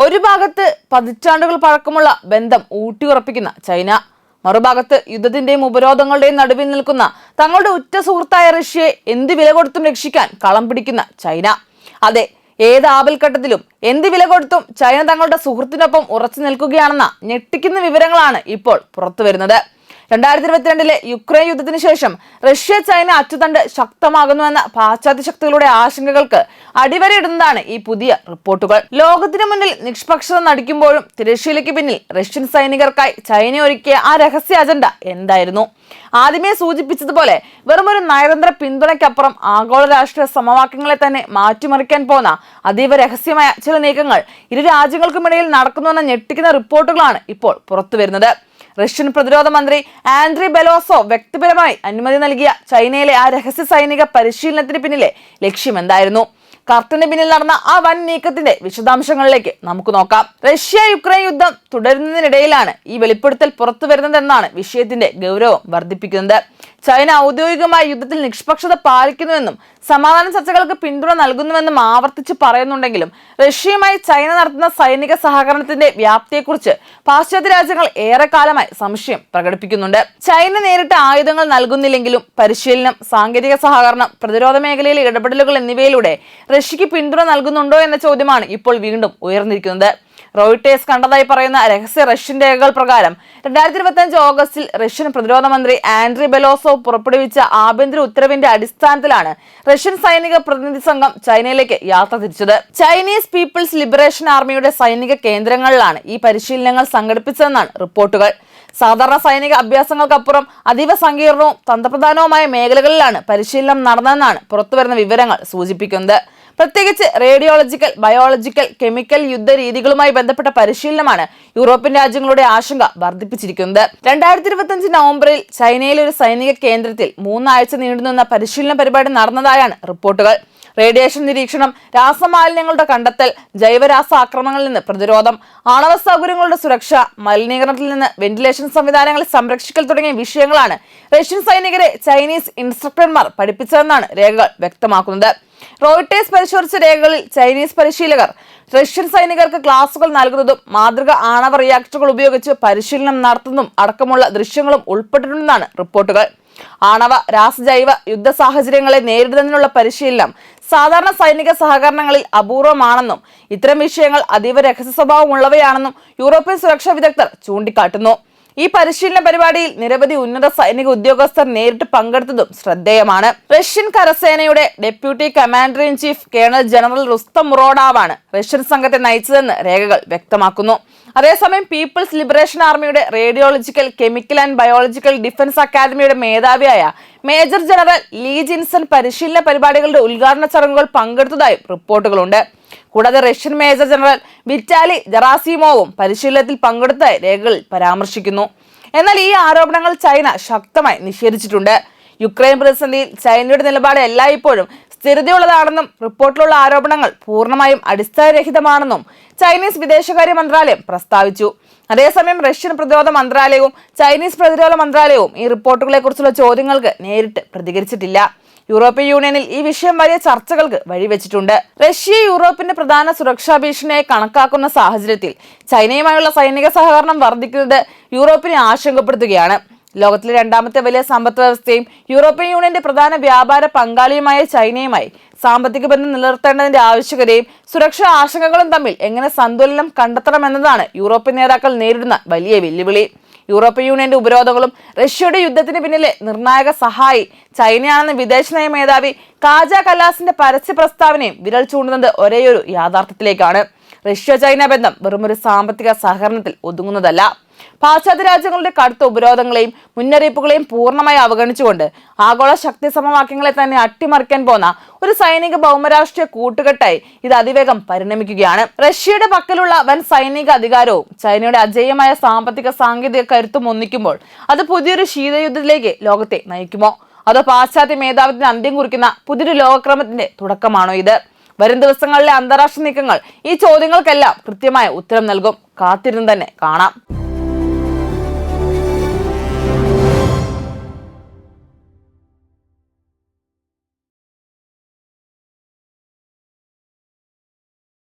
ഒരു ഭാഗത്ത് പതിറ്റാണ്ടുകൾ പഴക്കമുള്ള ബന്ധം ഊട്ടിയുറപ്പിക്കുന്ന ചൈന, മറുഭാഗത്ത് യുദ്ധത്തിന്റെയും ഉപരോധങ്ങളുടെയും നടുവിൽ നിൽക്കുന്ന തങ്ങളുടെ ഉറ്റ സുഹൃത്തായ റഷ്യയെ എന്ത് വില കൊടുത്തും രക്ഷിക്കാൻ കളം പിടിക്കുന്ന ചൈന. അതെ, ഏത് ആപൽഘട്ടത്തിലും എന്ത് വില കൊടുത്തും ചൈന തങ്ങളുടെ സുഹൃത്തിനൊപ്പം ഉറച്ചു നിൽക്കുകയാണെന്ന ഞെട്ടിക്കുന്ന വിവരങ്ങളാണ് ഇപ്പോൾ പുറത്തുവരുന്നത്. 2022 യുക്രൈൻ യുദ്ധത്തിന് ശേഷം റഷ്യ ചൈന അച്ചുതണ്ട് ശക്തമാകുന്നുവെന്ന പാശ്ചാത്യ ശക്തികളുടെ ആശങ്കകൾക്ക് അടിവരയിടുന്നതാണ് ഈ പുതിയ റിപ്പോർട്ടുകൾ. ലോകത്തിന് മുന്നിൽ നിഷ്പക്ഷത നടിക്കുമ്പോഴും തിരശ്ശീലയ്ക്ക് പിന്നിൽ റഷ്യൻ സൈനികർക്കായി ചൈന ഒരുക്കിയ ആ രഹസ്യ അജണ്ട എന്തായിരുന്നു? ആദ്യമേ സൂചിപ്പിച്ചതുപോലെ വെറുമൊരു നയതന്ത്ര പിന്തുണയ്ക്കപ്പുറം ആഗോള രാഷ്ട്രീയ സമവാക്യങ്ങളെ തന്നെ മാറ്റിമറിക്കാൻ പോകുന്ന അതീവ രഹസ്യമായ ചില നീക്കങ്ങൾ ഇരു രാജ്യങ്ങൾക്കുമിടയിൽ നടക്കുന്നുവെന്ന ഞെട്ടിക്കുന്ന റിപ്പോർട്ടുകളാണ് ഇപ്പോൾ പുറത്തുവരുന്നത്. റഷ്യൻ പ്രതിരോധ മന്ത്രി ആൻഡ്രി ബെലോസോ വ്യക്തിപരമായി അനുമതി നൽകിയ ചൈനയിലെ ആ രഹസ്യ സൈനിക പരിശീലനത്തിന് പിന്നിലെ ലക്ഷ്യം എന്തായിരുന്നു? കർട്ടന് പിന്നിൽ നടന്ന ആ വൻ നീക്കത്തിന്റെ വിശദാംശങ്ങളിലേക്ക് നമുക്ക് നോക്കാം. റഷ്യ യുക്രൈൻ യുദ്ധം തുടരുന്നതിനിടയിലാണ് ഈ വെളിപ്പെടുത്തൽ പുറത്തു വരുന്നതെന്നാണ് വിഷയത്തിന്റെ ഗൗരവം വർദ്ധിപ്പിക്കുന്നത്. ചൈന ഔദ്യോഗികമായി യുദ്ധത്തിൽ നിഷ്പക്ഷത പാലിക്കുന്നുവെന്നും സമാധാന ചർച്ചകൾക്ക് പിന്തുണ നൽകുന്നുവെന്നും ആവർത്തിച്ച് പറയുന്നുണ്ടെങ്കിലും റഷ്യയുമായി ചൈന നടത്തുന്ന സൈനിക സഹകരണത്തിന്റെ വ്യാപ്തിയെക്കുറിച്ച് പാശ്ചാത്യ രാജ്യങ്ങൾ ഏറെക്കാലമായി സംശയം പ്രകടിപ്പിക്കുന്നുണ്ട്. ചൈന നേരിട്ട് ആയുധങ്ങൾ നൽകുന്നില്ലെങ്കിലും പരിശീലനം, സാങ്കേതിക സഹകരണം, പ്രതിരോധ മേഖലയിലെ ഇടപെടലുകൾ എന്നിവയിലൂടെ റഷ്യക്ക് പിന്തുണ നൽകുന്നുണ്ടോ എന്ന ചോദ്യമാണ് ഇപ്പോൾ വീണ്ടും ഉയർന്നിരിക്കുന്നത്. റോയിട്ടേഴ്സ് കണ്ടതായി പറയുന്ന രഹസ്യ റഷ്യൻ രേഖകൾ പ്രകാരം 2025 ഓഗസ്റ്റിൽ റഷ്യൻ പ്രതിരോധ മന്ത്രി ആൻഡ്രി ബെലോസോവ് പുറപ്പെടുവിച്ച ആഭ്യന്തര ഉത്തരവിന്റെ അടിസ്ഥാനത്തിലാണ് റഷ്യൻ സൈനിക പ്രതിനിധി സംഘം ചൈനയിലേക്ക് യാത്ര തിരിച്ചത്. ചൈനീസ് പീപ്പിൾസ് ലിബറേഷൻ ആർമിയുടെ സൈനിക കേന്ദ്രങ്ങളിലാണ് ഈ പരിശീലനങ്ങൾ സംഘടിപ്പിച്ചതെന്നാണ് റിപ്പോർട്ടുകൾ. സാധാരണ സൈനിക അഭ്യാസങ്ങൾക്കപ്പുറം അതീവ സങ്കീർണവും തന്ത്രപ്രധാനവുമായ മേഖലകളിലാണ് പരിശീലനം നടന്നതെന്നാണ് പുറത്തുവരുന്ന വിവരങ്ങൾ സൂചിപ്പിക്കുന്നത്. പ്രത്യേകിച്ച് റേഡിയോളജിക്കൽ, ബയോളജിക്കൽ, കെമിക്കൽ യുദ്ധ രീതികളുമായി ബന്ധപ്പെട്ട പരിശീലനമാണ് യൂറോപ്യൻ രാജ്യങ്ങളുടെ ആശങ്ക വർദ്ധിപ്പിച്ചിരിക്കുന്നത്. 2025 നവംബറിൽ ചൈനയിലെ ഒരു സൈനിക കേന്ദ്രത്തിൽ 3 ആഴ്ച നീണ്ടുനിന്ന പരിശീലന പരിപാടി നടന്നതായാണ് റിപ്പോർട്ടുകൾ. റേഡിയേഷൻ നിരീക്ഷണം, രാസമാലിന്യങ്ങളുടെ കണ്ടെത്തൽ, ജൈവരാസ ആക്രമണങ്ങളിൽ നിന്ന് പ്രതിരോധം, ആണവ സൗകര്യങ്ങളുടെ സുരക്ഷ, മലിനീകരണത്തിൽ നിന്ന് വെന്റിലേഷൻ സംവിധാനങ്ങളെ സംരക്ഷിക്കൽ തുടങ്ങിയ വിഷയങ്ങളാണ് റഷ്യൻ സൈനികരെ ചൈനീസ് ഇൻസ്ട്രക്ടർമാർ പഠിപ്പിച്ചതെന്നാണ് രേഖകൾ വ്യക്തമാക്കുന്നത്. റോയിട്ടേഴ്സ് പരിശോധിച്ച രേഖകളിൽ ചൈനീസ് പരിശീലകർ റഷ്യൻ സൈനികർക്ക് ക്ലാസുകൾ നൽകുന്നതും മാതൃക ആണവ റിയാക്ടറുകൾ ഉപയോഗിച്ച് പരിശീലനം നടത്തുന്നതും അടക്കമുള്ള ദൃശ്യങ്ങളും ഉൾപ്പെട്ടിട്ടുണ്ടെന്നാണ് റിപ്പോർട്ടുകൾ. ആണവ, രാസജൈവ യുദ്ധ സാഹചര്യങ്ങളെ നേരിടുന്നതിനുള്ള പരിശീലനം സാധാരണ സൈനിക സഹകരണങ്ങളിൽ അപൂർവമാണെന്നും ഇത്തരം വിഷയങ്ങൾ അതീവ രഹസ്യ സ്വഭാവമുള്ളവയാണെന്നും യൂറോപ്യൻ സുരക്ഷാ വിദഗ്ധർ ചൂണ്ടിക്കാട്ടുന്നു. ഈ പരിശീലന പരിപാടിയിൽ നിരവധി ഉന്നത സൈനിക ഉദ്യോഗസ്ഥർ നേരിട്ട് പങ്കെടുത്തതും ശ്രദ്ധേയമാണ്. റഷ്യൻ കരസേനയുടെ deputy commander in chief colonel general Rustam മുറോഡാവാണ് റഷ്യൻ സംഘത്തെ നയിച്ചതെന്ന് രേഖകൾ വ്യക്തമാക്കുന്നു. അതേസമയം പീപ്പിൾസ് ലിബറേഷൻ ആർമിയുടെ radiological, chemical and biological defence അക്കാദമിയുടെ മേധാവിയായ മേജർ ജനറൽ ലീ ജിൻസൺ പരിശീലന പരിപാടികളുടെ ഉദ്ഘാടന ചടങ്ങുകൾ പങ്കെടുത്തതായും റിപ്പോർട്ടുകളുണ്ട്. കൂടാതെ റഷ്യൻ മേജർ ജനറൽ വിറ്റാലി ജറാസിമോവും പരിശീലനത്തിൽ പങ്കെടുത്തതായി രേഖകളിൽ പരാമർശിക്കുന്നു. എന്നാൽ ഈ ആരോപണങ്ങൾ ചൈന ശക്തമായി നിഷേധിച്ചിട്ടുണ്ട്. യുക്രൈൻ പ്രതിസന്ധിയിൽ ചൈനയുടെ നിലപാട് എല്ലായ്പ്പോഴും സ്ഥിരതയുള്ളതാണെന്നും റിപ്പോർട്ടിലുള്ള ആരോപണങ്ങൾ പൂർണ്ണമായും അടിസ്ഥാനരഹിതമാണെന്നും ചൈനീസ് വിദേശകാര്യ മന്ത്രാലയം പ്രസ്താവിച്ചു. അതേസമയം റഷ്യൻ പ്രതിരോധ മന്ത്രാലയവും ചൈനീസ് പ്രതിരോധ മന്ത്രാലയവും ഈ റിപ്പോർട്ടുകളെ കുറിച്ചുള്ള ചോദ്യങ്ങൾക്ക് നേരിട്ട് പ്രതികരിച്ചിട്ടില്ല. യൂറോപ്യൻ യൂണിയനിൽ ഈ വിഷയം വലിയ ചർച്ചകൾക്ക് വഴിവെച്ചിട്ടുണ്ട്. റഷ്യ യൂറോപ്പിന്റെ പ്രധാന സുരക്ഷാ ഭീഷണിയായി കണക്കാക്കുന്ന സാഹചര്യത്തിൽ ചൈനയുമായുള്ള സൈനിക സഹകരണം വർദ്ധിക്കുന്നത് യൂറോപ്പിനെ ആശങ്കപ്പെടുത്തുകയാണ്. ലോകത്തിലെ 2ാമത്തെ വലിയ സമ്പദ് വ്യവസ്ഥയും യൂറോപ്യൻ യൂണിയന്റെ പ്രധാന വ്യാപാര പങ്കാളിയുമായ ചൈനയുമായി സാമ്പത്തിക ബന്ധം നിലനിർത്തേണ്ടതിന്റെ ആവശ്യകതയും സുരക്ഷാ ആശങ്കകളും തമ്മിൽ എങ്ങനെ സന്തുലനം കണ്ടെത്തണമെന്നതാണ് യൂറോപ്യൻ നേതാക്കൾ നേരിടുന്ന വലിയ വെല്ലുവിളി. യൂറോപ്യൻ യൂണിയന്റെ ഉപരോധങ്ങളും റഷ്യയുടെ യുദ്ധത്തിന് പിന്നിലെ നിർണായക സഹായി ചൈനയാണെന്ന വിദേശനയ മേധാവി കാജ കലാസിന്റെ പരസ്യ പ്രസ്താവനയും വിരൽ ചൂണ്ടുന്നത് ഒരേയൊരു യാഥാർത്ഥ്യത്തിലേക്കാണ്. റഷ്യ ചൈന ബന്ധം വെറുമൊരു സാമ്പത്തിക സഹകരണത്തിൽ ഒതുങ്ങുന്നതല്ല. പാശ്ചാത്യ രാജ്യങ്ങളുടെ കടുത്ത ഉപരോധങ്ങളെയും മുന്നറിയിപ്പുകളെയും പൂർണ്ണമായി അവഗണിച്ചുകൊണ്ട് ആഗോള ശക്തി സമവാക്യങ്ങളെ തന്നെ അട്ടിമറിക്കാൻ പോന്ന ഒരു സൈനിക ഭൗമരാഷ്ട്രീയ കൂട്ടുകെട്ടായി ഇത് അതിവേഗം പരിണമിക്കുകയാണ്. റഷ്യയുടെ പക്കലുള്ള വൻ സൈനിക അധികാരവും ചൈനയുടെ അജയ്യമായ സാമ്പത്തിക സാങ്കേതിക കരുത്തും ഒന്നിക്കുമ്പോൾ അത് പുതിയൊരു ശീതയുദ്ധത്തിലേക്ക് ലോകത്തെ നയിക്കുമോ? അതോ പാശ്ചാത്യ മേധാവിത്വത്തിന് അന്ത്യം കുറിക്കുന്ന പുതിയൊരു ലോകക്രമത്തിന്റെ തുടക്കമാണോ ഇത്? വരും ദിവസങ്ങളിലെ അന്താരാഷ്ട്ര നീക്കങ്ങൾ ഈ ചോദ്യങ്ങൾക്കെല്ലാം കൃത്യമായ ഉത്തരം നൽകും. കാത്തിരുന്ന് തന്നെ കാണാം.